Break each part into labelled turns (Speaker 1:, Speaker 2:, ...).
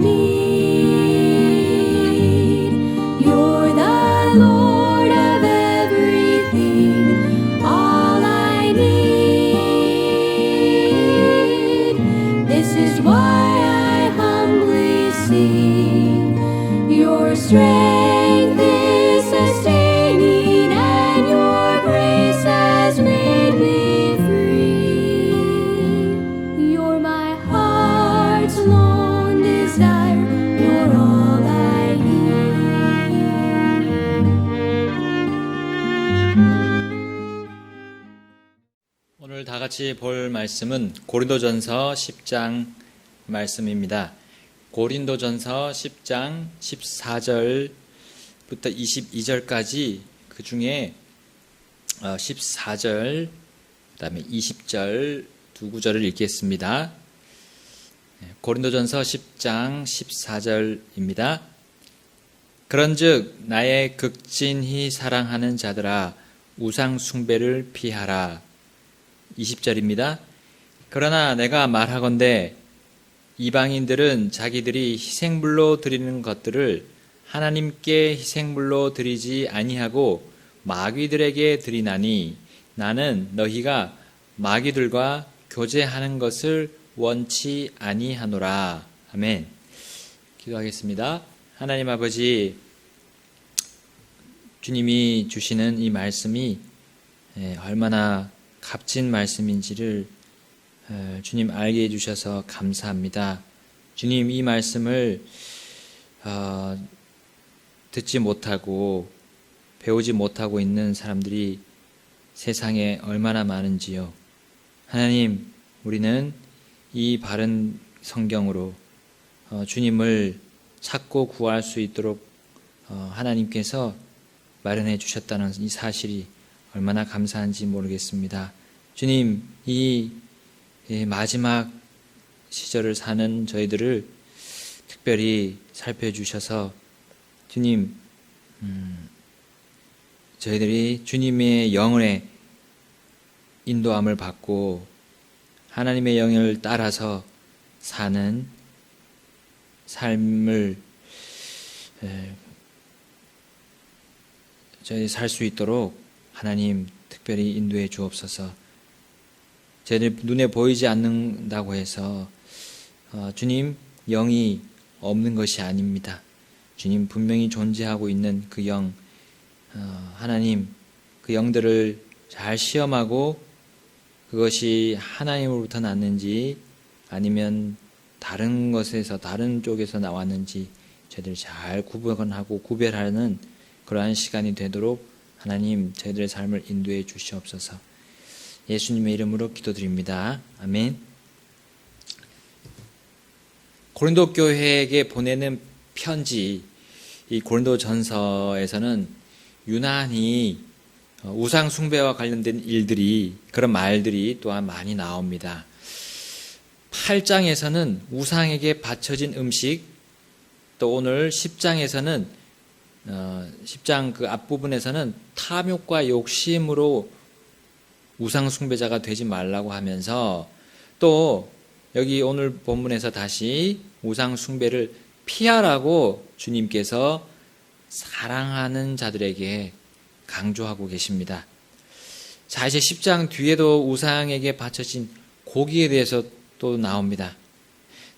Speaker 1: need. You're the Lord of everything, all I need. This is why I humbly sing. Your strength is sustaining, and your grace has made me free. You're my heart's lone desire. You're all I need.
Speaker 2: 오늘 다 같이 볼 말씀은 고린도전서 10장 말씀입니다. 고린도전서 10장 14절부터 22절까지 그 중에 14절 그다음에 20절 두 구절을 읽겠습니다. 고린도전서 10장 14절입니다. 그런즉 나의 극진히 사랑하는 자들아 우상 숭배를 피하라. 20절입니다. 그러나 내가 말하건대 이방인들은 자기들이 희생물로 드리는 것들을 하나님께 희생물로 드리지 아니하고 마귀들에게 드리나니 나는 너희가 마귀들과 교제하는 것을 원치 아니하노라. 아멘. 기도하겠습니다. 하나님 아버지, 주님이 주시는 이 말씀이 얼마나 값진 말씀인지를 주님 알게 해주셔서 감사합니다. 주님, 이 말씀을 듣지 못하고 배우지 못하고 있는 사람들이 세상에 얼마나 많은지요. 하나님, 우리는 이 바른 성경으로 주님을 찾고 구할 수 있도록 하나님께서 마련해 주셨다는 이 사실이 얼마나 감사한지 모르겠습니다. 주님, 이 마지막 시절을 사는 저희들을 특별히 살펴주셔서 주님, 저희들이 주님의 영의 인도함을 받고 하나님의 영을 따라서 사는 삶을 저희 살 수 있도록 하나님 특별히 인도해 주옵소서. 저희들 눈에 보이지 않는다고 해서 주님 영이 없는 것이 아닙니다. 주님 분명히 존재하고 있는 그 영, 하나님 그 영들을 잘 시험하고 그것이 하나님으로부터 났는지 아니면 다른 것에서 다른 쪽에서 나왔는지 저희들 잘 구분하고 구별하는 그러한 시간이 되도록 하나님 저희들의 삶을 인도해 주시옵소서. 예수님의 이름으로 기도드립니다. 아멘. 고린도 교회에게 보내는 편지, 이 고린도 전서에서는 유난히 우상 숭배와 관련된 일들이, 그런 말들이 또한 많이 나옵니다. 8장에서는 우상에게 바쳐진 음식, 또 오늘 10장에서는 10장 그 앞부분에서는 탐욕과 욕심으로 우상 숭배자가 되지 말라고 하면서, 또 여기 오늘 본문에서 다시 우상 숭배를 피하라고 주님께서 사랑하는 자들에게 강조하고 계십니다. 자, 이제 10장 뒤에도 우상에게 바쳐진 고기에 대해서 또 나옵니다.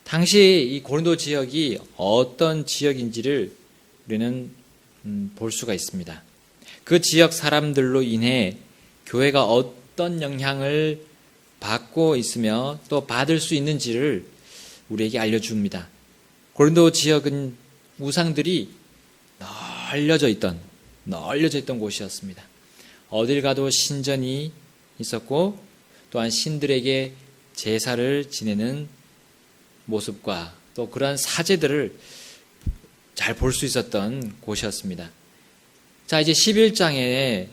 Speaker 2: 당시 이 고린도 지역이 어떤 지역인지를 우리는 볼 수가 있습니다. 그 지역 사람들로 인해 교회가 어떤 영향을 받고 있으며 또 받을 수 있는지를 우리에게 알려줍니다. 고린도 지역은 우상들이 널려져 있던 곳이었습니다. 어딜 가도 신전이 있었고 또한 신들에게 제사를 지내는 모습과 또 그러한 사제들을 잘 볼 수 있었던 곳이었습니다. 자, 이제 11장에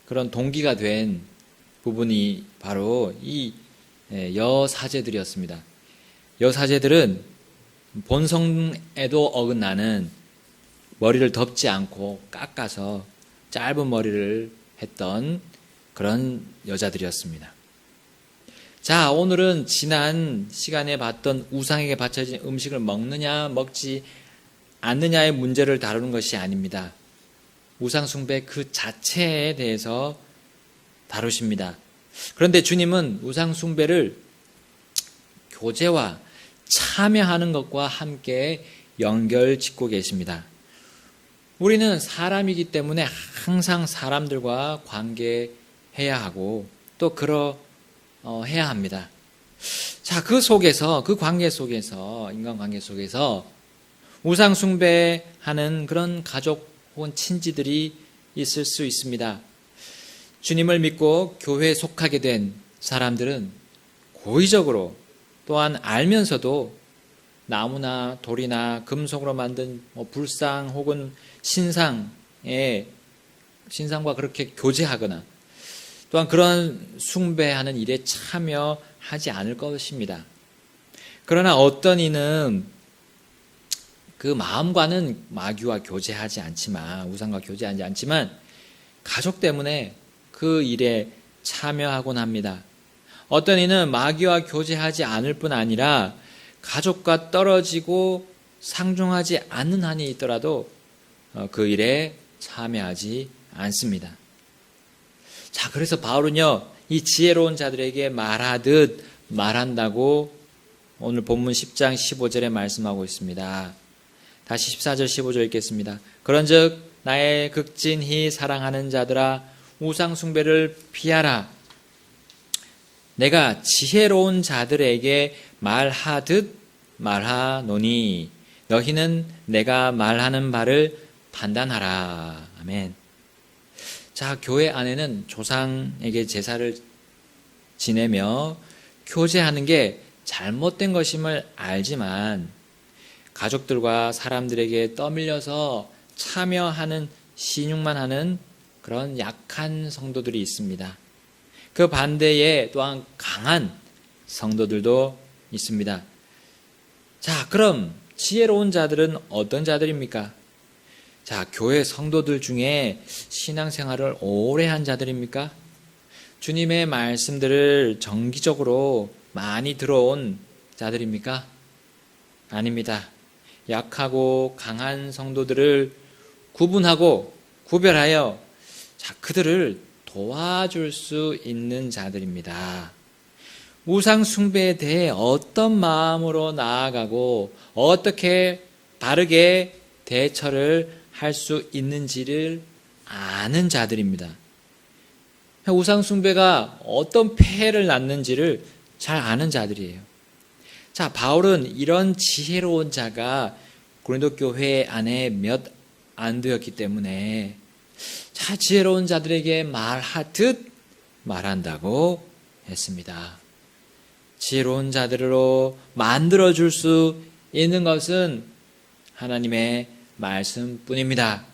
Speaker 2: 그런 동기가 된 부분이 바로 이 여사제들이었습니다. 여사제들은 본성에도 어긋나는 머리를 덮지 않고 깎아서 짧은 머리를 했던 그런 여자들이었습니다. 자, 오늘은 지난 시간에 봤던 우상에게 바쳐진 음식을 먹느냐 먹지 않느냐의 문제를 다루는 것이 아닙니다. 우상 숭배 그 자체에 대해서 다루십니다. 그런데 주님은 우상 숭배를 교제와 참여하는 것과 함께 연결 짓고 계십니다. 우리는 사람이기 때문에 항상 사람들과 관계해야 하고 또 해야 합니다. 자, 그 관계 속에서, 인간관계 속에서 우상 숭배하는 그런 가족 혹은 친지들이 있을 수 있습니다. 주님을 믿고 교회에 속하게 된 사람들은 고의적으로 또한 알면서도 나무나 돌이나 금속으로 만든 불상 혹은 신상과 그렇게 교제하거나 또한 그런 숭배하는 일에 참여하지 않을 것입니다. 그러나 어떤 이는 그 마음과는 마귀와 교제하지 않지만, 우상과 교제하지 않지만 가족 때문에 그 일에 참여하곤 합니다. 어떤 이는 마귀와 교제하지 않을 뿐 아니라 가족과 떨어지고 상종하지 않는 한이 있더라도 그 일에 참여하지 않습니다. 자, 그래서 바울은요, 이 지혜로운 자들에게 말하듯 말한다고 오늘 본문 10장 15절에 말씀하고 있습니다. 다시 14절 15절 읽겠습니다. 그런즉 나의 극진히 사랑하는 자들아 우상 숭배를 피하라. 내가 지혜로운 자들에게 말하듯 말하노니 너희는 내가 말하는 바를 판단하라. 아멘. 자, 교회 안에는 조상에게 제사를 지내며 교제하는 게 잘못된 것임을 알지만 가족들과 사람들에게 떠밀려서 참여하는 신용만 하는 그런 약한 성도들이 있습니다. 그 반대에 또한 강한 성도들도 있습니다. 자, 그럼 지혜로운 자들은 어떤 자들입니까? 자, 교회 성도들 중에 신앙생활을 오래 한 자들입니까? 주님의 말씀들을 정기적으로 많이 들어온 자들입니까? 아닙니다. 약하고 강한 성도들을 구분하고 구별하여 그들을 도와줄 수 있는 자들입니다. 우상 숭배에 대해 어떤 마음으로 나아가고 어떻게 바르게 대처를 할 수 있는지를 아는 자들입니다. 우상 숭배가 어떤 폐해를 낳는지를 잘 아는 자들이에요. 자, 바울은 이런 지혜로운 자가 고린도 교회 안에 몇 안 되었기 때문에 자, 지혜로운 자들에게 말하듯 말한다고 했습니다. 지혜로운 자들로 만들어줄 수 있는 것은 하나님의 말씀뿐입니다.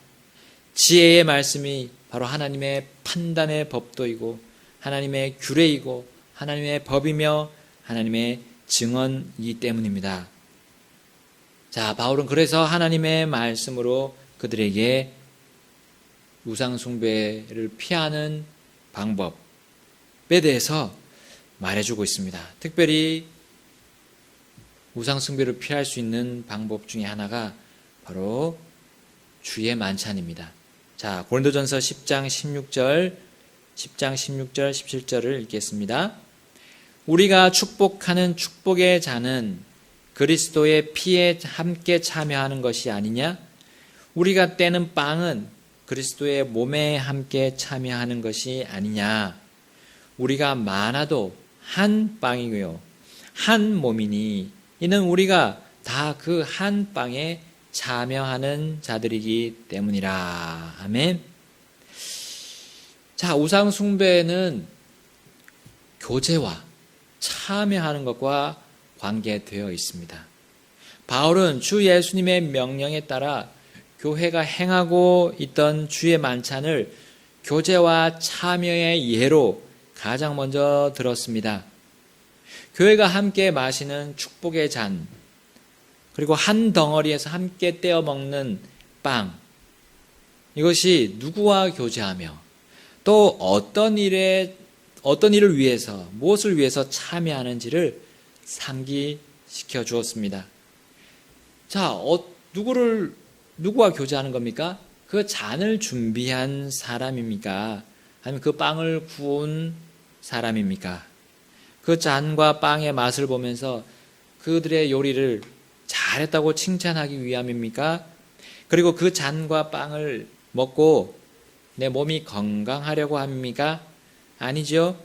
Speaker 2: 지혜의 말씀이 바로 하나님의 판단의 법도이고 하나님의 규례이고 하나님의 법이며 하나님의 증언이기 때문입니다. 자, 바울은 그래서 하나님의 말씀으로 그들에게 우상 숭배를 피하는 방법에 대해서 말해주고 있습니다. 특별히 우상 숭배를 피할 수 있는 방법 중에 하나가 바로 주의 만찬입니다. 자, 고린도전서 10장 16절, 17절을 읽겠습니다. 우리가 축복하는 축복의 잔은 그리스도의 피에 함께 참여하는 것이 아니냐? 우리가 떼는 빵은 그리스도의 몸에 함께 참여하는 것이 아니냐? 우리가 많아도 한 빵이고요, 한 몸이니 이는 우리가 다 그 한 빵에 참여하는 자들이기 때문이라. 아멘. 자, 우상 숭배는 교제와 참여하는 것과 관계되어 있습니다. 바울은 주 예수님의 명령에 따라 교회가 행하고 있던 주의 만찬을 교제와 참여의 예로 가장 먼저 들었습니다. 교회가 함께 마시는 축복의 잔, 그리고 한 덩어리에서 함께 떼어 먹는 빵, 이것이 누구와 교제하며 또 어떤 일에 어떤 일을 위해서, 무엇을 위해서 참여하는지를 상기시켜 주었습니다. 자, 누구와 교제하는 겁니까? 그 잔을 준비한 사람입니까? 아니면 그 빵을 구운 사람입니까? 그 잔과 빵의 맛을 보면서 그들의 요리를 잘했다고 칭찬하기 위함입니까? 그리고 그 잔과 빵을 먹고 내 몸이 건강하려고 합니까? 아니죠.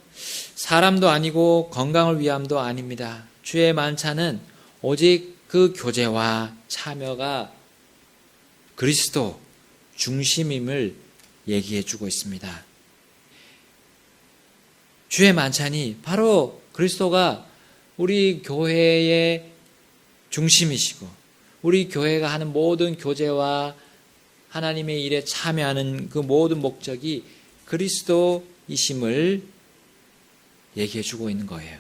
Speaker 2: 사람도 아니고 건강을 위함도 아닙니다. 주의 만찬은 오직 그 교제와 참여가 그리스도 중심임을 얘기해 주고 있습니다. 주의 만찬이 바로 그리스도가 우리 교회의 중심이시고 우리 교회가 하는 모든 교제와 하나님의 일에 참여하는 그 모든 목적이 그리스도이심을 얘기해 주고 있는 거예요.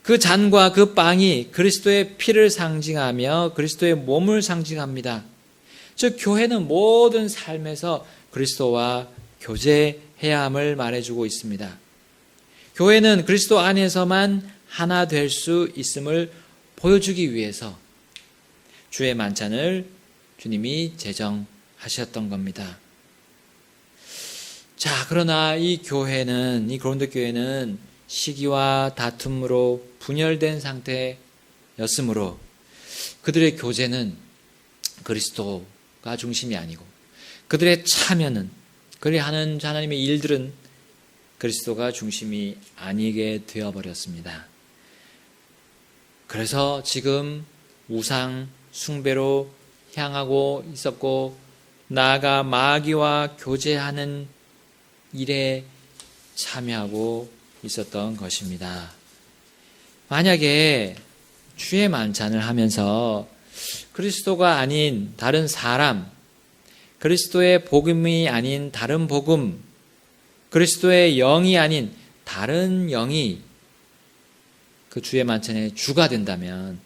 Speaker 2: 그 잔과 그 빵이 그리스도의 피를 상징하며 그리스도의 몸을 상징합니다. 즉 교회는 모든 삶에서 그리스도와 교제해야 함을 말해주고 있습니다. 교회는 그리스도 안에서만 하나 될 수 있음을 보여주기 위해서 주의 만찬을 주님이 제정하셨던 겁니다. 자, 그러나 이 고린도 교회는 시기와 다툼으로 분열된 상태였으므로 그들의 교제는 그리스도가 중심이 아니고 그들의 참여는, 그들이 하는 하나님의 일들은 그리스도가 중심이 아니게 되어버렸습니다. 그래서 지금 우상 숭배로 향하고 있었고 나아가 마귀와 교제하는 일에 참여하고 있었던 것입니다. 만약에 주의 만찬을 하면서 그리스도가 아닌 다른 사람, 그리스도의 복음이 아닌 다른 복음, 그리스도의 영이 아닌 다른 영이 그 주의 만찬의 주가 된다면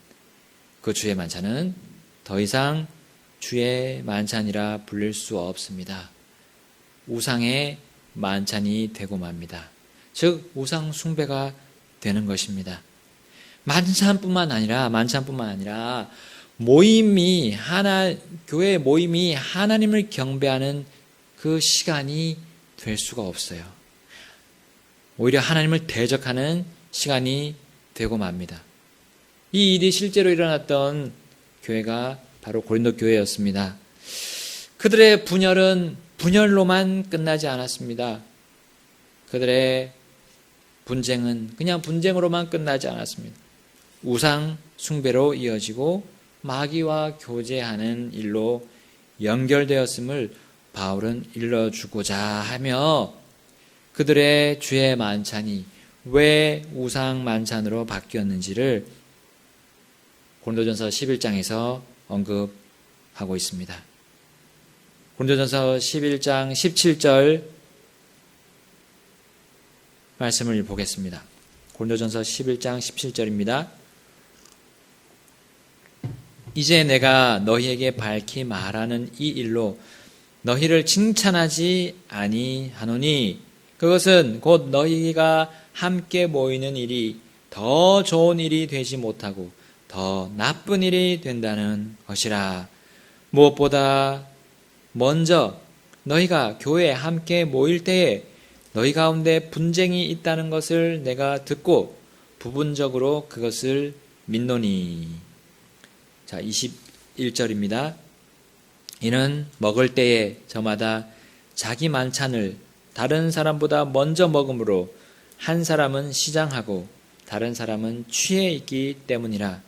Speaker 2: 그 주의 만찬은 더 이상 주의 만찬이라 불릴 수 없습니다. 우상의 만찬이 되고 맙니다. 즉 우상 숭배가 되는 것입니다. 만찬뿐만 아니라 교회 모임이 하나님을 경배하는 그 시간이 될 수가 없어요. 오히려 하나님을 대적하는 시간이 되고 맙니다. 이 일이 실제로 일어났던 교회가 바로 고린도 교회였습니다. 그들의 분열은 분열로만 끝나지 않았습니다. 그들의 분쟁은 그냥 분쟁으로만 끝나지 않았습니다. 우상 숭배로 이어지고 마귀와 교제하는 일로 연결되었음을 바울은 일러주고자 하며 그들의 주의 만찬이 왜 우상 만찬으로 바뀌었는지를 고린도전서 11장에서 언급하고 있습니다. 고린도전서 11장 17절 말씀을 보겠습니다. 고린도전서 11장 17절입니다. 이제 내가 너희에게 밝히 말하는 이 일로 너희를 칭찬하지 아니하노니 그것은 곧 너희가 함께 모이는 일이 더 좋은 일이 되지 못하고 더 나쁜 일이 된다는 것이라. 무엇보다 먼저 너희가 교회에 함께 모일 때에 너희 가운데 분쟁이 있다는 것을 내가 듣고 부분적으로 그것을 믿노니. 자, 21절입니다. 이는 먹을 때에 저마다 자기 만찬을 다른 사람보다 먼저 먹음으로 한 사람은 시장하고 다른 사람은 취해 있기 때문이라.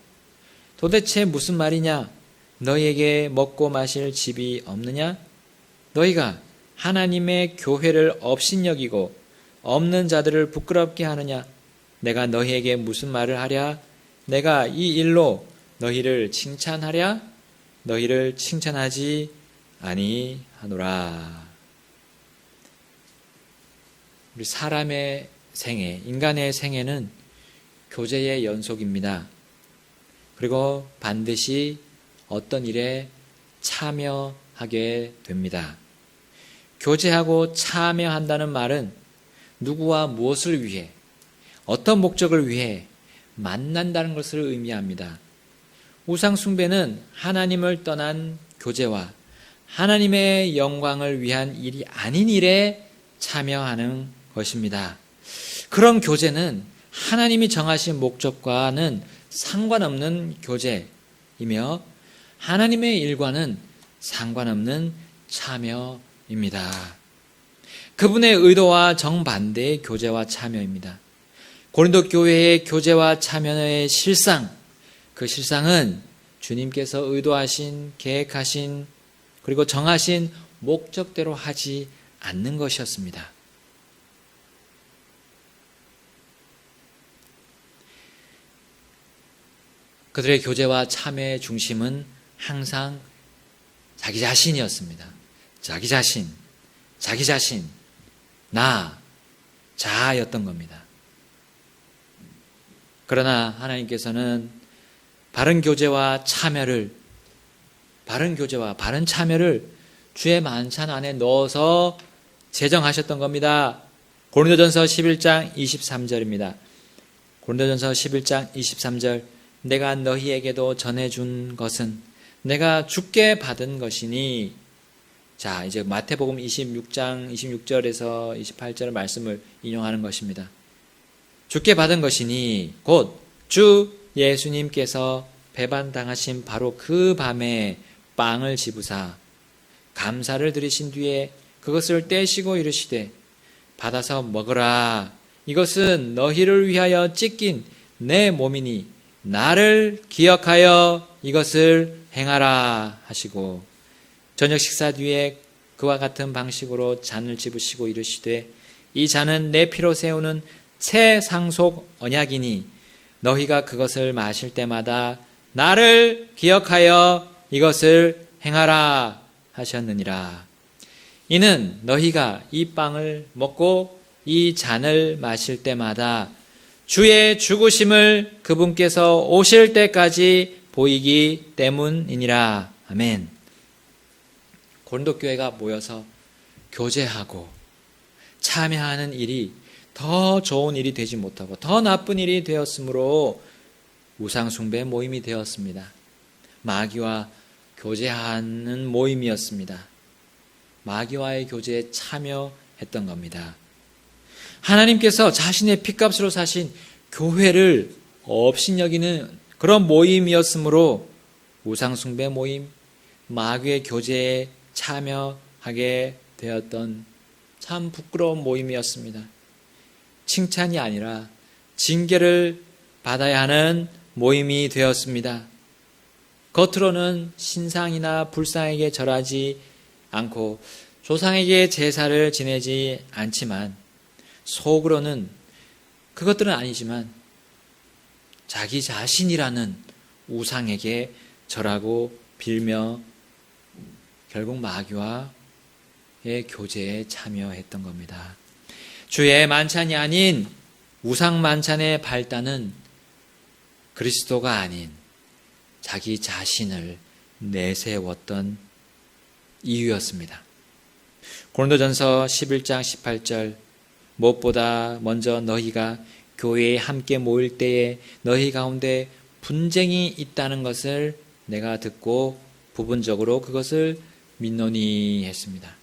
Speaker 2: 도대체 무슨 말이냐? 너희에게 먹고 마실 집이 없느냐? 너희가 하나님의 교회를 업신여기고 없는 자들을 부끄럽게 하느냐? 내가 너희에게 무슨 말을 하랴? 내가 이 일로 너희를 칭찬하랴? 너희를 칭찬하지 아니하노라. 우리 사람의 생애, 인간의 생애는 교제의 연속입니다. 그리고 반드시 어떤 일에 참여하게 됩니다. 교제하고 참여한다는 말은 누구와 무엇을 위해, 어떤 목적을 위해 만난다는 것을 의미합니다. 우상 숭배는 하나님을 떠난 교제와 하나님의 영광을 위한 일이 아닌 일에 참여하는 것입니다. 그런 교제는 하나님이 정하신 목적과는 상관없는 교제이며 하나님의 일과는 상관없는 참여입니다. 그분의 의도와 정반대의 교제와 참여입니다. 고린도 교회의 교제와 참여의 실상, 그 실상은 주님께서 의도하신, 계획하신, 그리고 정하신 목적대로 하지 않는 것이었습니다. 그들의 교제와 참여의 중심은 항상 자기 자신이었습니다. 자기 자신, 자아였던 겁니다. 그러나 하나님께서는 바른 교제와 바른 참여를 주의 만찬 안에 넣어서 제정하셨던 겁니다. 고린도전서 11장 23절입니다. 고린도전서 11장 23절 내가 너희에게도 전해준 것은 내가 주께 받은 것이니. 자, 이제 마태복음 26장 26절에서 28절 말씀을 인용하는 것입니다. 주께 받은 것이니 곧 주 예수님께서 배반당하신 바로 그 밤에 빵을 집으사 감사를 드리신 뒤에 그것을 떼시고 이르시되 받아서 먹으라. 이것은 너희를 위하여 찢긴 내 몸이니 나를 기억하여 이것을 행하라 하시고 저녁 식사 뒤에 그와 같은 방식으로 잔을 집으시고 이르시되 이 잔은 내 피로 세우는 새 상속 언약이니 너희가 그것을 마실 때마다 나를 기억하여 이것을 행하라 하셨느니라. 이는 너희가 이 빵을 먹고 이 잔을 마실 때마다 주의 죽으심을 그분께서 오실 때까지 보이기 때문이니라. 아멘. 고린도 교회가 모여서 교제하고 참여하는 일이 더 좋은 일이 되지 못하고 더 나쁜 일이 되었으므로 우상숭배 모임이 되었습니다. 마귀와 교제하는 모임이었습니다. 마귀와의 교제에 참여했던 겁니다. 하나님께서 자신의 핏값으로 사신 교회를 업신여기는 그런 모임이었으므로 우상숭배 모임, 마귀의 교제에 참여하게 되었던 참 부끄러운 모임이었습니다. 칭찬이 아니라 징계를 받아야 하는 모임이 되었습니다. 겉으로는 신상이나 불상에게 절하지 않고 조상에게 제사를 지내지 않지만 속으로는 그것들은 아니지만 자기 자신이라는 우상에게 절하고 빌며 결국 마귀와의 교제에 참여했던 겁니다. 주의 만찬이 아닌 우상 만찬의 발단은 그리스도가 아닌 자기 자신을 내세웠던 이유였습니다. 고린도전서 11장 18절 무엇보다 먼저 너희가 교회에 함께 모일 때에 너희 가운데 분쟁이 있다는 것을 내가 듣고 부분적으로 그것을 믿노니 했습니다.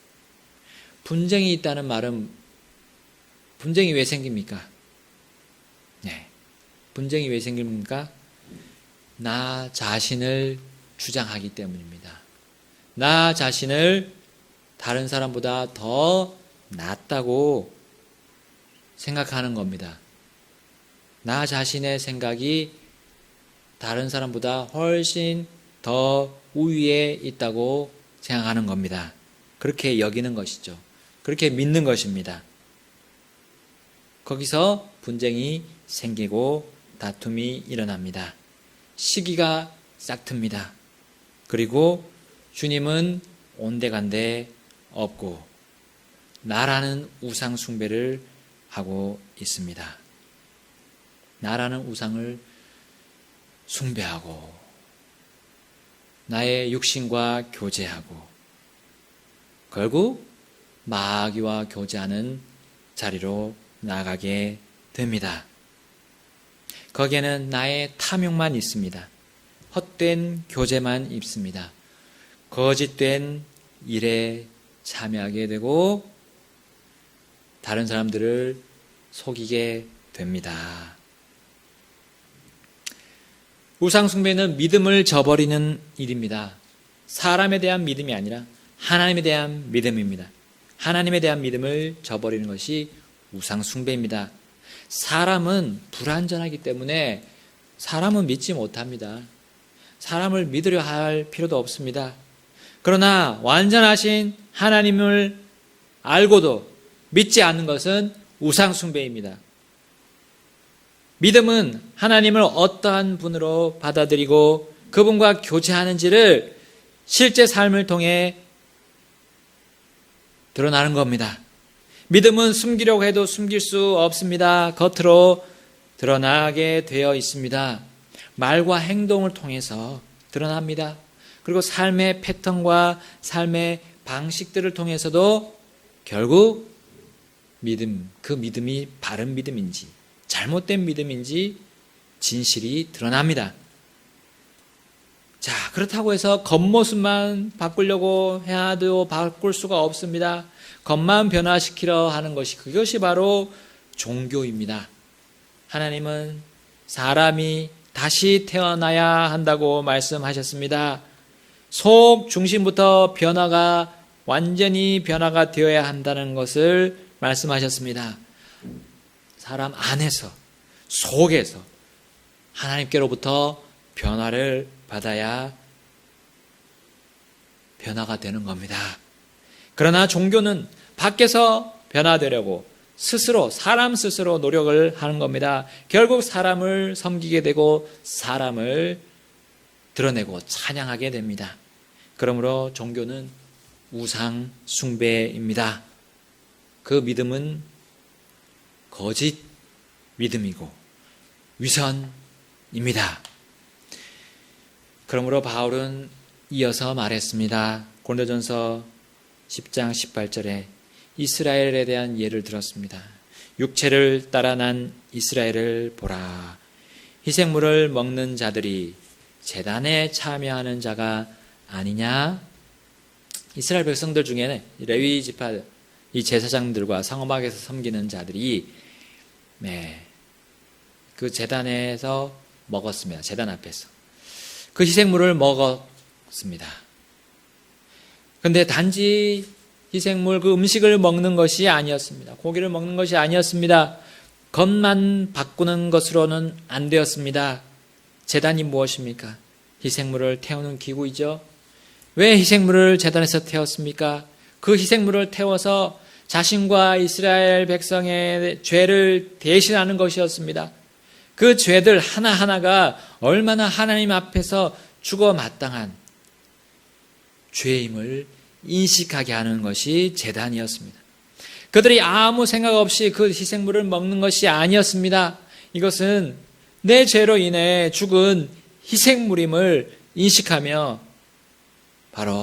Speaker 2: 분쟁이 있다는 말은 분쟁이 왜 생깁니까? 네. 분쟁이 왜 생깁니까? 나 자신을 주장하기 때문입니다. 나 자신을 다른 사람보다 더 낫다고 생각하는 겁니다. 나 자신의 생각이 다른 사람보다 훨씬 더 우위에 있다고 생각하는 겁니다. 그렇게 여기는 것이죠. 그렇게 믿는 것입니다. 거기서 분쟁이 생기고 다툼이 일어납니다. 시기가 싹틉니다. 그리고 주님은 온데간데 없고 나라는 우상 숭배를 하고 있습니다. 나라는 우상을 숭배하고 나의 육신과 교제하고 결국 마귀와 교제하는 자리로 나가게 됩니다. 거기에는 나의 탐욕만 있습니다. 헛된 교제만 있습니다. 거짓된 일에 참여하게 되고 다른 사람들을 속이게 됩니다. 우상숭배는 믿음을 저버리는 일입니다. 사람에 대한 믿음이 아니라 하나님에 대한 믿음입니다. 하나님에 대한 믿음을 저버리는 것이 우상숭배입니다. 사람은 불완전하기 때문에 사람은 믿지 못합니다. 사람을 믿으려 할 필요도 없습니다. 그러나 완전하신 하나님을 알고도 믿지 않는 것은 우상숭배입니다. 믿음은 하나님을 어떠한 분으로 받아들이고 그분과 교제하는지를 실제 삶을 통해 드러나는 겁니다. 믿음은 숨기려고 해도 숨길 수 없습니다. 겉으로 드러나게 되어 있습니다. 말과 행동을 통해서 드러납니다. 그리고 삶의 패턴과 삶의 방식들을 통해서도 결국 그 믿음이 바른 믿음인지 잘못된 믿음인지 진실이 드러납니다. 자, 그렇다고 해서 겉모습만 바꾸려고 해도 바꿀 수가 없습니다. 겉만 변화시키려 하는 그것이 바로 종교입니다. 하나님은 사람이 다시 태어나야 한다고 말씀하셨습니다. 속 중심부터 완전히 변화가 되어야 한다는 것을 말씀하셨습니다. 사람 안에서, 속에서 하나님께로부터 변화를 받아야 변화가 되는 겁니다. 그러나 종교는 밖에서 변화되려고 사람 스스로 노력을 하는 겁니다. 결국 사람을 섬기게 되고 사람을 드러내고 찬양하게 됩니다. 그러므로 종교는 우상 숭배입니다. 그 믿음은 거짓 믿음이고 위선입니다. 그러므로 바울은 이어서 말했습니다. 고린도전서 10장 18절에 이스라엘에 대한 예를 들었습니다. 육체를 따라 난 이스라엘을 보라. 희생물을 먹는 자들이 제단에 참여하는 자가 아니냐. 이스라엘 백성들 중에는 레위 지파 이 제사장들과 성막에서 섬기는 자들이 그 제단에서 먹었습니다. 제단 앞에서 그 희생물을 먹었습니다. 그런데 단지 희생물 그 음식을 먹는 것이 아니었습니다. 고기를 먹는 것이 아니었습니다. 겉만 바꾸는 것으로는 안 되었습니다. 제단이 무엇입니까? 희생물을 태우는 기구이죠. 왜 희생물을 제단에서 태웠습니까? 그 희생물을 태워서 자신과 이스라엘 백성의 죄를 대신하는 것이었습니다. 그 죄들 하나하나가 얼마나 하나님 앞에서 죽어 마땅한 죄임을 인식하게 하는 것이 제단이었습니다. 그들이 아무 생각 없이 그 희생물을 먹는 것이 아니었습니다. 이것은 내 죄로 인해 죽은 희생물임을 인식하며 바로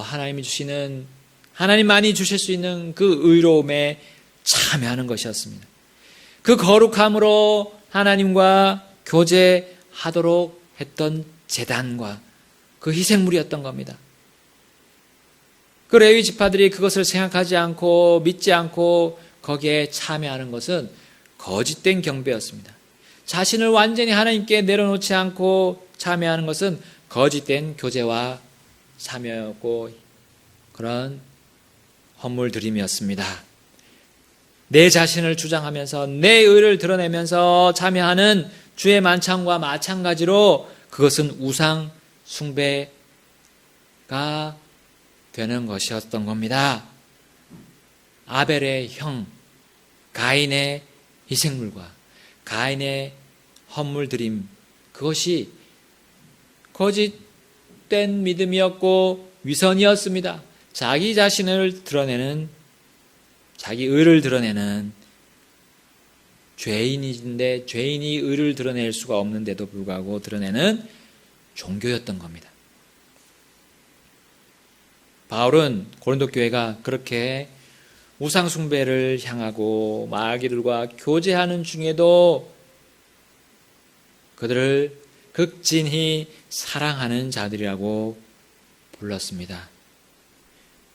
Speaker 2: 하나님만이 주실 수 있는 그 의로움에 참여하는 것이었습니다. 그 거룩함으로 하나님과 교제하도록 했던 제단과 그 희생물이었던 겁니다. 그 레위 지파들이 그것을 생각하지 않고 믿지 않고 거기에 참여하는 것은 거짓된 경배였습니다. 자신을 완전히 하나님께 내려놓지 않고 참여하는 것은 거짓된 교제와 참여였고 그런 헌물드림이었습니다. 내 자신을 주장하면서 내 의를 드러내면서 참여하는 주의 만찬과 마찬가지로 그것은 우상 숭배가 되는 것이었던 겁니다. 아벨의 형 가인의 희생물과 가인의 헌물드림 그것이 거짓된 믿음이었고 위선이었습니다. 자기 자신을 드러내는 자기 의를 드러내는 죄인인데 죄인이 의를 드러낼 수가 없는데도 불구하고 드러내는 종교였던 겁니다. 바울은 고린도 교회가 그렇게 우상숭배를 향하고 마귀들과 교제하는 중에도 그들을 극진히 사랑하는 자들이라고 불렀습니다.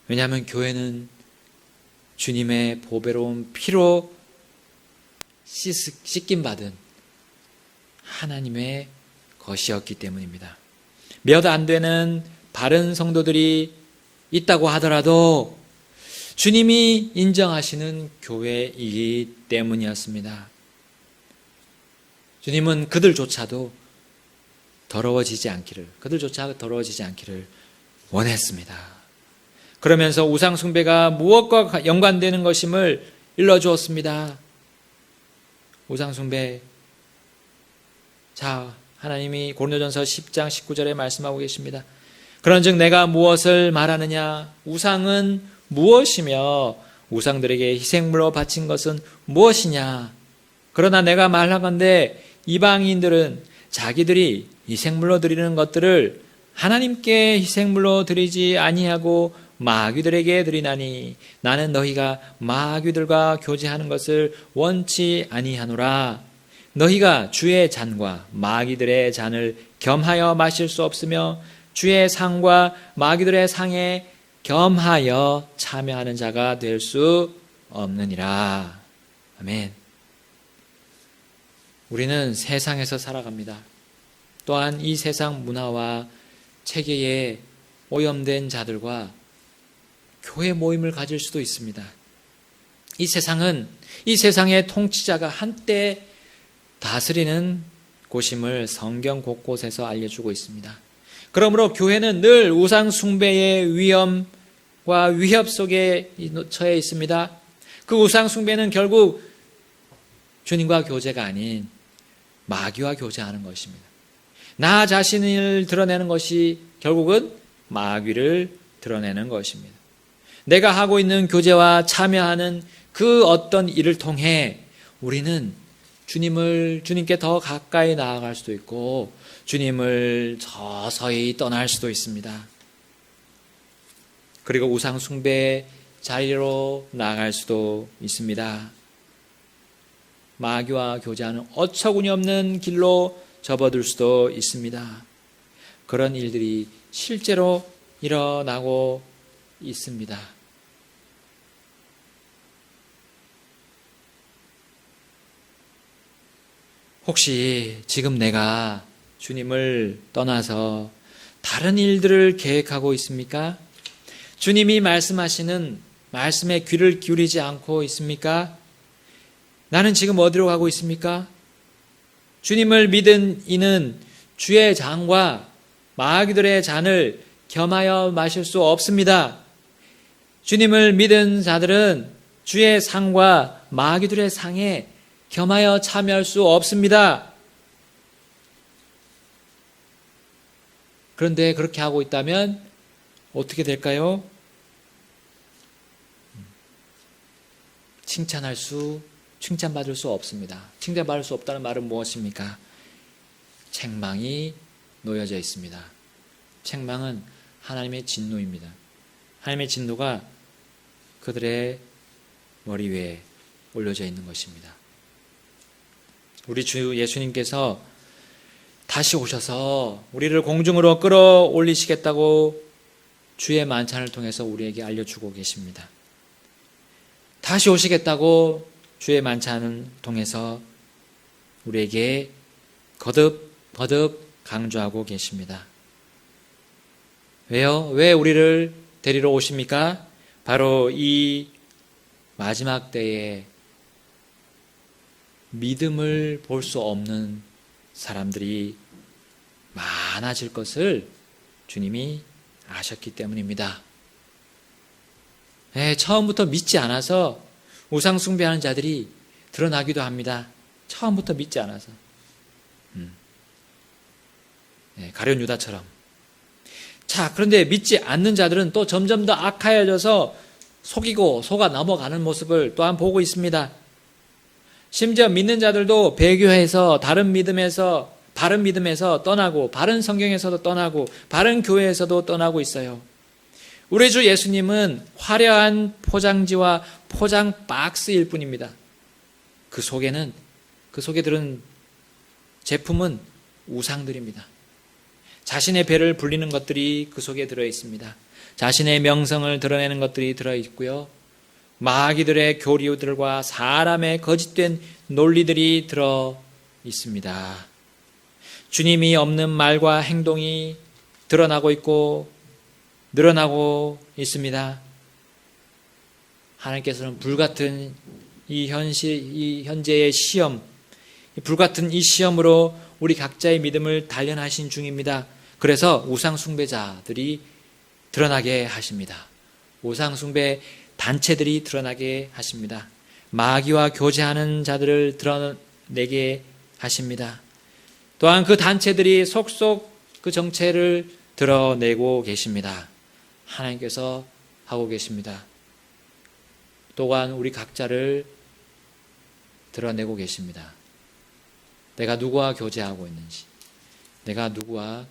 Speaker 2: 왜냐하면 교회는 주님의 보배로운 피로 씻김 받은 하나님의 것이었기 때문입니다. 몇 안 되는 바른 성도들이 있다고 하더라도 주님이 인정하시는 교회이기 때문이었습니다. 주님은 그들조차도 더러워지지 않기를 원했습니다. 그러면서 우상숭배가 무엇과 연관되는 것임을 일러주었습니다. 우상숭배. 자, 하나님이 고린도전서 10장 19절에 말씀하고 계십니다. 그런즉 내가 무엇을 말하느냐? 우상은 무엇이며 우상들에게 희생물로 바친 것은 무엇이냐? 그러나 내가 말하건대 이방인들은 자기들이 희생물로 드리는 것들을 하나님께 희생물로 드리지 아니하고 마귀들에게 드리나니 나는 너희가 마귀들과 교제하는 것을 원치 아니하노라. 너희가 주의 잔과 마귀들의 잔을 겸하여 마실 수 없으며 주의 상과 마귀들의 상에 겸하여 참여하는 자가 될 수 없느니라. 아멘. 우리는 세상에서 살아갑니다. 또한 이 세상 문화와 체계에 오염된 자들과 교회 모임을 가질 수도 있습니다. 이 세상의 통치자가 한때 다스리는 곳임을 성경 곳곳에서 알려주고 있습니다. 그러므로 교회는 늘 우상 숭배의 위험과 위협 속에 처해 있습니다. 그 우상 숭배는 결국 주님과 교제가 아닌 마귀와 교제하는 것입니다. 나 자신을 드러내는 것이 결국은 마귀를 드러내는 것입니다. 내가 하고 있는 교제와 참여하는 그 어떤 일을 통해 우리는 주님께 더 가까이 나아갈 수도 있고 주님을 서서히 떠날 수도 있습니다. 그리고 우상 숭배 자리로 나아갈 수도 있습니다. 마귀와 교제하는 어처구니 없는 길로 접어들 수도 있습니다. 그런 일들이 실제로 일어나고 있습니다. 혹시 지금 내가 주님을 떠나서 다른 일들을 계획하고 있습니까? 주님이 말씀하시는 말씀에 귀를 기울이지 않고 있습니까? 나는 지금 어디로 가고 있습니까? 주님을 믿은 이는 주의 잔과 마귀들의 잔을 겸하여 마실 수 없습니다. 주님을 믿은 자들은 주의 상과 마귀들의 상에 겸하여 참여할 수 없습니다. 그런데 그렇게 하고 있다면 어떻게 될까요? 칭찬받을 수 없습니다. 칭찬받을 수 없다는 말은 무엇입니까? 책망이 놓여져 있습니다. 책망은 하나님의 진노입니다. 하나님의 진노가 그들의 머리 위에 올려져 있는 것입니다. 우리 주 예수님께서 다시 오셔서 우리를 공중으로 끌어올리시겠다고 주의 만찬을 통해서 우리에게 알려주고 계십니다. 다시 오시겠다고 주의 만찬을 통해서 우리에게 거듭 강조하고 계십니다. 왜요? 왜 우리를 데리러 오십니까? 바로 이 마지막 때에 믿음을 볼 수 없는 사람들이 많아질 것을 주님이 아셨기 때문입니다. 처음부터 믿지 않아서 우상 숭배하는 자들이 드러나기도 합니다. 처음부터 믿지 않아서. 가룟 유다처럼. 자, 그런데 믿지 않는 자들은 또 점점 더 악하여져서 속이고 속아 넘어가는 모습을 또한 보고 있습니다. 심지어 믿는 자들도 배교해서 바른 믿음에서 떠나고 바른 성경에서도 떠나고 바른 교회에서도 떠나고 있어요. 우리 주 예수님은 화려한 포장지와 포장 박스일 뿐입니다. 그 속에 들은 제품은 우상들입니다. 자신의 배를 불리는 것들이 그 속에 들어 있습니다. 자신의 명성을 드러내는 것들이 들어 있고요. 마귀들의 교리들과 사람의 거짓된 논리들이 들어 있습니다. 주님이 없는 말과 행동이 드러나고 있고 늘어나고 있습니다. 하나님께서는 불같은 이 현재의 시험, 불같은 이 시험으로 우리 각자의 믿음을 단련하신 중입니다. 그래서 우상숭배자들이 드러나게 하십니다. 우상숭배 단체들이 드러나게 하십니다. 마귀와 교제하는 자들을 드러내게 하십니다. 또한 그 단체들이 속속 그 정체를 드러내고 계십니다. 하나님께서 하고 계십니다. 또한 우리 각자를 드러내고 계십니다. 내가 누구와 교제하고 있는지, 내가 누구와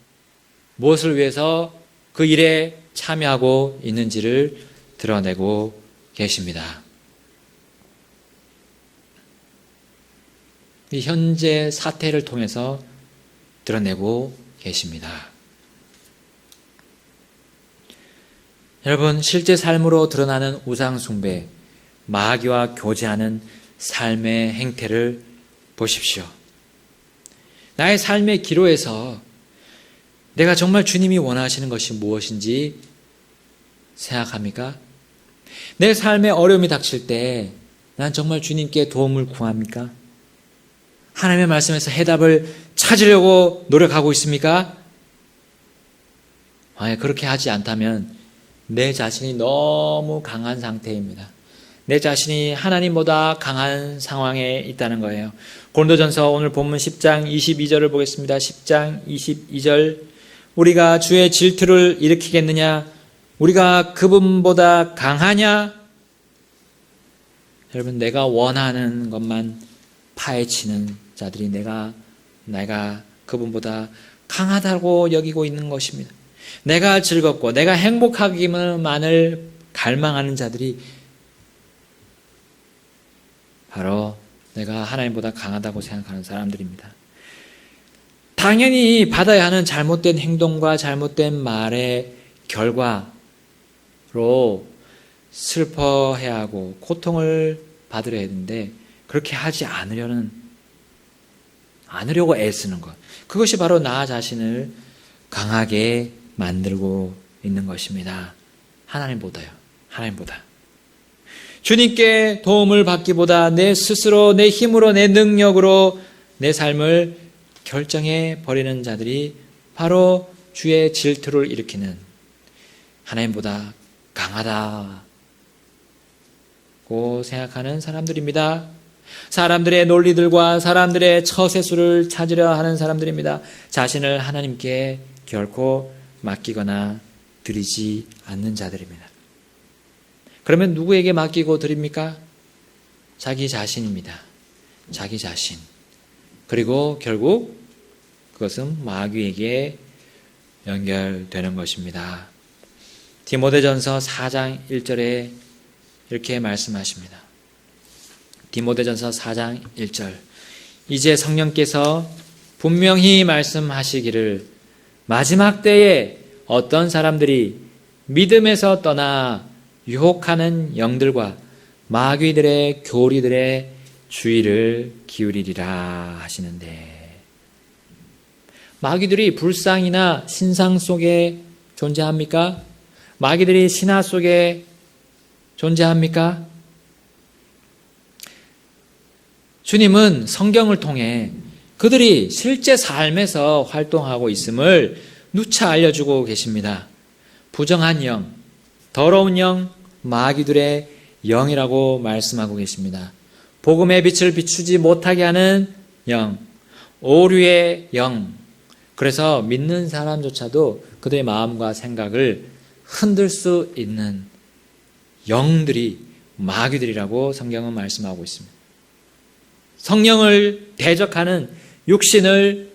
Speaker 2: 무엇을 위해서 그 일에 참여하고 있는지를 드러내고 계십니다. 이 현재 사태를 통해서 드러내고 계십니다. 여러분, 실제 삶으로 드러나는 우상숭배, 마귀와 교제하는 삶의 행태를 보십시오. 나의 삶의 기로에서 내가 정말 주님이 원하시는 것이 무엇인지 생각합니까? 내 삶에 어려움이 닥칠 때 난 정말 주님께 도움을 구합니까? 하나님의 말씀에서 해답을 찾으려고 노력하고 있습니까? 만약 그렇게 하지 않다면 내 자신이 너무 강한 상태입니다. 내 자신이 하나님보다 강한 상황에 있다는 거예요. 고린도전서 오늘 본문 10장 22절을 보겠습니다. 10장 22절. 우리가 주의 질투를 일으키겠느냐? 우리가 그분보다 강하냐? 여러분, 내가 원하는 것만 파헤치는 자들이 내가 그분보다 강하다고 여기고 있는 것입니다. 내가 즐겁고 내가 행복하기만을 갈망하는 자들이 바로 내가 하나님보다 강하다고 생각하는 사람들입니다. 당연히 받아야 하는 잘못된 행동과 잘못된 말의 결과로 슬퍼해야 하고 고통을 받으려 했는데 그렇게 하지 않으려고 애쓰는 것. 그것이 바로 나 자신을 강하게 만들고 있는 것입니다. 하나님보다요. 하나님보다. 주님께 도움을 받기보다 내 스스로 내 힘으로 내 능력으로 내 삶을 결정해 버리는 자들이 바로 주의 질투를 일으키는 하나님보다 강하다고 생각하는 사람들입니다. 사람들의 논리들과 사람들의 처세수를 찾으려 하는 사람들입니다. 자신을 하나님께 결코 맡기거나 드리지 않는 자들입니다. 그러면 누구에게 맡기고 드립니까? 자기 자신입니다. 자기 자신. 그리고 결국 그것은 마귀에게 연결되는 것입니다. 디모데전서 4장 1절에 이렇게 말씀하십니다. 디모데전서 4장 1절. 이제 성령께서 분명히 말씀하시기를 마지막 때에 어떤 사람들이 믿음에서 떠나 유혹하는 영들과 마귀들의 교리들의 주의를 기울이리라 하시는데, 마귀들이 불상이나 신상 속에 존재합니까? 마귀들이 신화 속에 존재합니까? 주님은 성경을 통해 그들이 실제 삶에서 활동하고 있음을 누차 알려주고 계십니다. 부정한 영, 더러운 영, 마귀들의 영이라고 말씀하고 계십니다. 복음의 빛을 비추지 못하게 하는 영, 오류의 영. 그래서 믿는 사람조차도 그들의 마음과 생각을 흔들 수 있는 영들이 마귀들이라고 성경은 말씀하고 있습니다. 성령을 대적하는 육신을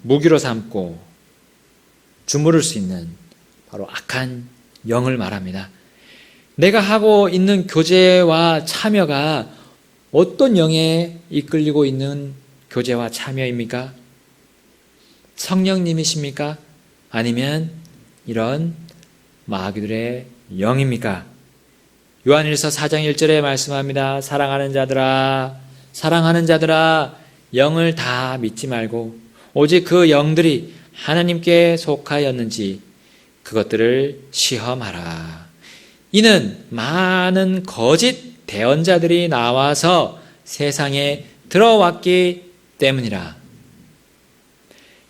Speaker 2: 무기로 삼고 주무를 수 있는 바로 악한 영을 말합니다. 내가 하고 있는 교제와 참여가 어떤 영에 이끌리고 있는 교제와 참여입니까? 성령님이십니까? 아니면 이런 마귀들의 영입니까? 요한일서 4장 1절에 말씀합니다. 사랑하는 자들아 영을 다 믿지 말고 오직 그 영들이 하나님께 속하였는지 그것들을 시험하라. 이는 많은 거짓 대언자들이 나와서 세상에 들어왔기 때문이라.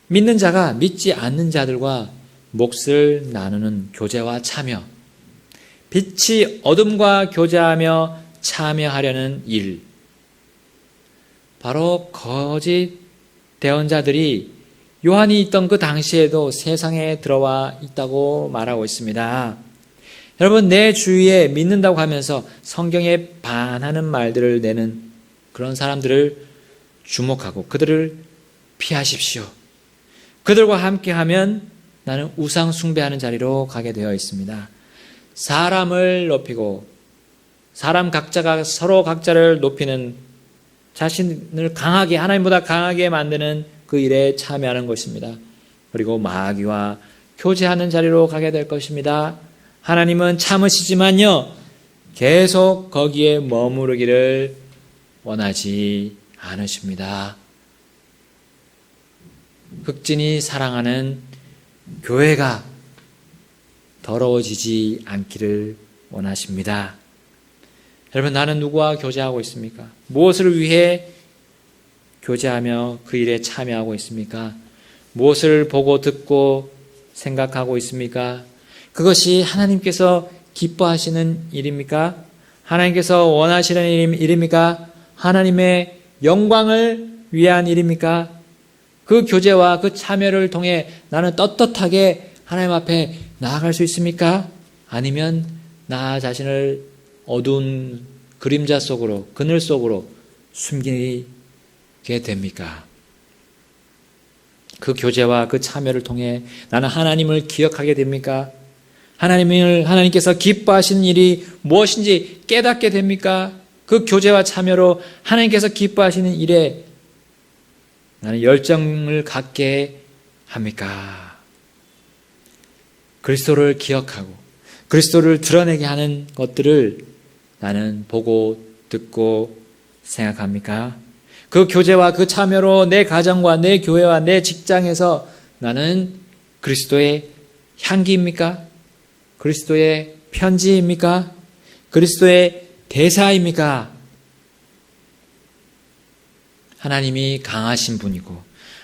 Speaker 2: 믿는 자가 믿지 않는 자들과 몫을 나누는 교제와 참여, 빛이 어둠과 교제하며 참여하려는 일, 바로 거짓 대언자들이 요한이 있던 그 당시에도 세상에 들어와 있다고 말하고 있습니다. 여러분, 내 주위에 믿는다고 하면서 성경에 반하는 말들을 내는 그런 사람들을 주목하고 그들을 피하십시오. 그들과 함께하면 나는 우상 숭배하는 자리로 가게 되어 있습니다. 사람을 높이고 사람 각자가 서로 각자를 높이는, 자신을 강하게, 하나님보다 강하게 만드는 그 일에 참여하는 것입니다. 그리고 마귀와 교제하는 자리로 가게 될 것입니다. 하나님은 참으시지만요, 계속 거기에 머무르기를 원하지 않으십니다. 흑진이 사랑하는 교회가 더러워지지 않기를 원하십니다. 여러분, 나는 누구와 교제하고 있습니까? 무엇을 위해 교제하며 그 일에 참여하고 있습니까? 무엇을 보고 듣고 생각하고 있습니까? 그것이 하나님께서 기뻐하시는 일입니까? 하나님께서 원하시는 일입니까? 하나님의 영광을 위한 일입니까? 그 교제와 그 참여를 통해 나는 떳떳하게 하나님 앞에 나아갈 수 있습니까? 아니면 나 자신을 어두운 그림자 속으로, 그늘 속으로 숨기게 됩니까? 그 교제와 그 참여를 통해 나는 하나님을 기억하게 됩니까? 하나님께서 기뻐하시는 일이 무엇인지 깨닫게 됩니까? 그 교제와 참여로 하나님께서 기뻐하시는 일에 나는 열정을 갖게 합니까? 그리스도를 기억하고 그리스도를 드러내게 하는 것들을 나는 보고 듣고 생각합니까? 그 교제와 그 참여로 내 가정과 내 교회와 내 직장에서 나는 그리스도의 향기입니까? 그리스도의 편지입니까? 그리스도의 대사입니까? 하나님이 강하신 분이고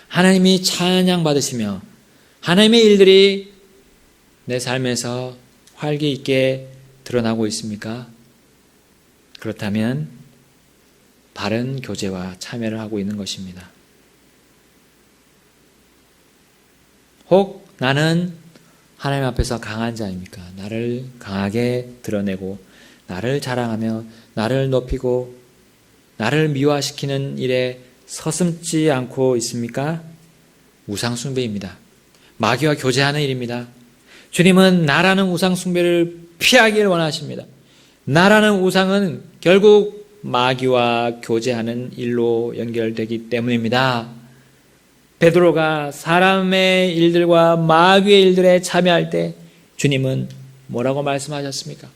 Speaker 2: 하나님이 찬양 받으시며 하나님의 일들이 내 삶에서 활기 있게 드러나고 있습니까? 그렇다면 바른 교제와 참여를 하고 있는 것입니다. 혹 나는 하나님 앞에서 강한 자입니까? 나를 강하게 드러내고 나를 자랑하며 나를 높이고 나를 미화시키는 일에 서슴지 않고 있습니까? 우상 숭배입니다. 마귀와 교제하는 일입니다. 주님은 나라는 우상 숭배를 피하기를 원하십니다. 나라는 우상은 결국 마귀와 교제하는 일로 연결되기 때문입니다. 베드로가 사람의 일들과 마귀의 일들에 참여할 때 주님은 뭐라고 말씀하셨습니까?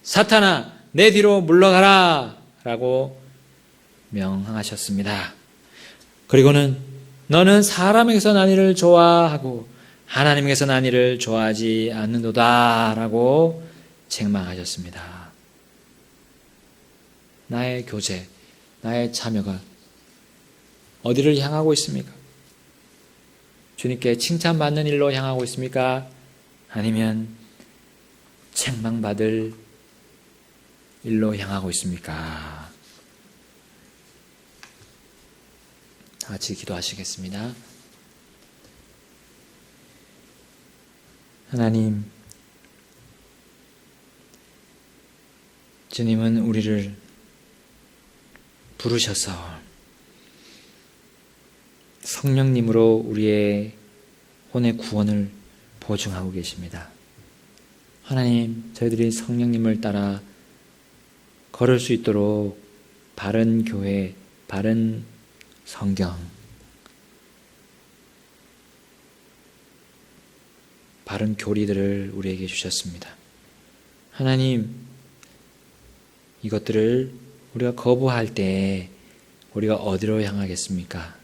Speaker 2: 사탄아, 내 뒤로 물러가라 라고 명하셨습니다. 그리고는 너는 사람에게서 난 일을 좋아하고 하나님께서 난 일을 좋아하지 않는도다 라고 책망하셨습니다. 나의 교제, 나의 참여가 어디를 향하고 있습니까? 주님께 칭찬받는 일로 향하고 있습니까? 아니면 책망받을 일로 향하고 있습니까? 다 같이 기도하시겠습니다. 하나님, 주님은 우리를 부르셔서 성령님으로 우리의 혼의 구원을 보증하고 계십니다. 하나님, 저희들이 성령님을 따라 걸을 수 있도록 바른 교회, 바른 성경, 바른 교리들을 우리에게 주셨습니다. 하나님, 이것들을 우리가 거부할 때 우리가 어디로 향하겠습니까?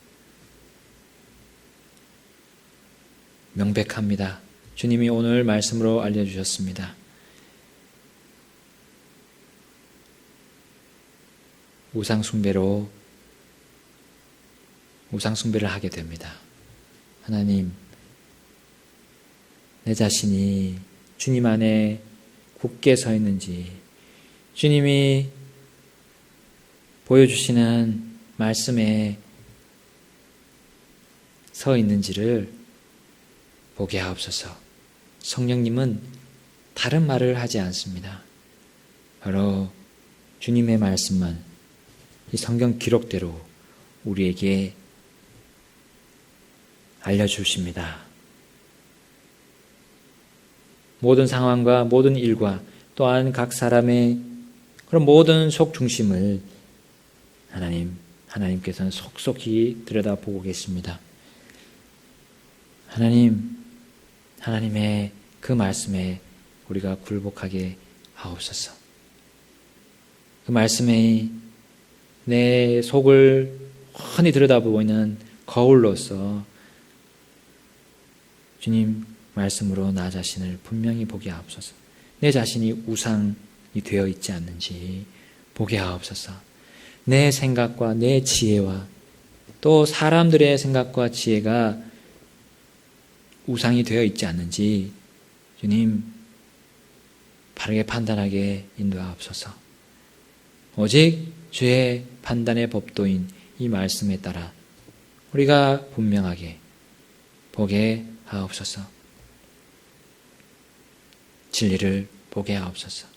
Speaker 2: 명백합니다. 주님이 오늘 말씀으로 알려주셨습니다. 우상숭배를 하게 됩니다. 하나님, 내 자신이 주님 안에 굳게 서 있는지, 주님이 보여주시는 말씀에 서 있는지를 보게 하옵소서. 성령님은 다른 말을 하지 않습니다. 바로 주님의 말씀만 이 성경 기록대로 우리에게 알려주십니다. 모든 상황과 모든 일과 또한 각 사람의 그런 모든 속중심을 하나님께서는 속속히 들여다보고 계십니다. 하나님의 그 말씀에 우리가 굴복하게 하옵소서. 그 말씀에 내 속을 훤히 들여다보고 있는 거울로서 주님 말씀으로 나 자신을 분명히 보게 하옵소서. 내 자신이 우상이 되어 있지 않는지 보게 하옵소서. 내 생각과 내 지혜와 또 사람들의 생각과 지혜가 우상이 되어 있지 않는지 주님 바르게 판단하게 인도하옵소서. 오직 주의 판단의 법도인 이 말씀에 따라 우리가 분명하게 보게 하옵소서. 진리를 보게 하옵소서.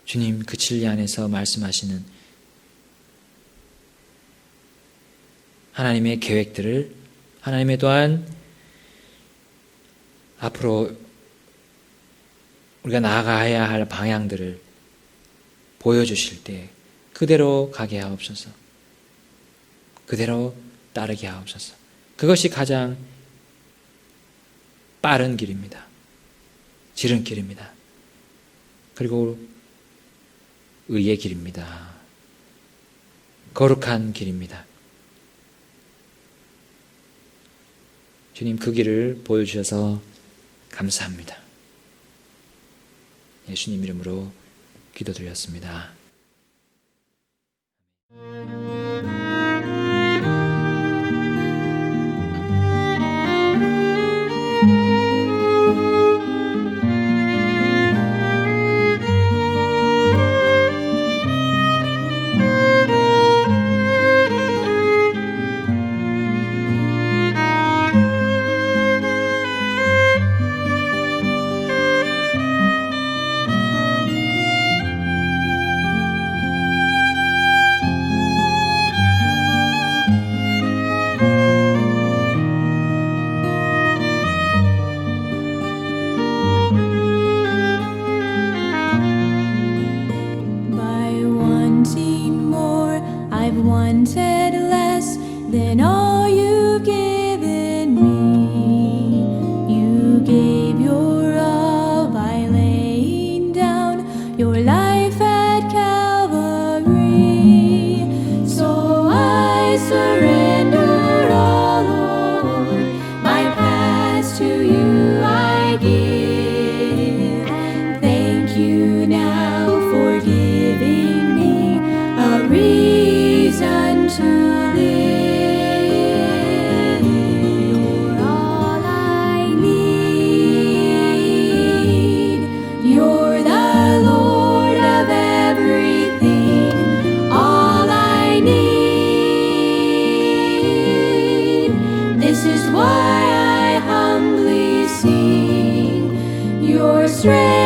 Speaker 2: 주님, 그 진리 안에서 말씀하시는 하나님의 계획들을, 하나님의 또한 앞으로 우리가 나아가야 할 방향들을 보여주실 때 그대로 가게 하옵소서. 그대로 따르게 하옵소서. 그것이 가장 빠른 길입니다. 지름길입니다. 그리고 의의 길입니다. 거룩한 길입니다. 주님, 그 길을 보여주셔서 감사합니다. 예수님 이름으로 기도드렸습니다.
Speaker 1: than all you've given me. You gave your all by laying down your life at Calvary. So I surrender all, Lord, my past to you I give. Thank you now for giving me a reason to live. You're all I need. You're the Lord of everything. All I need. This is why I humbly sing. Your strength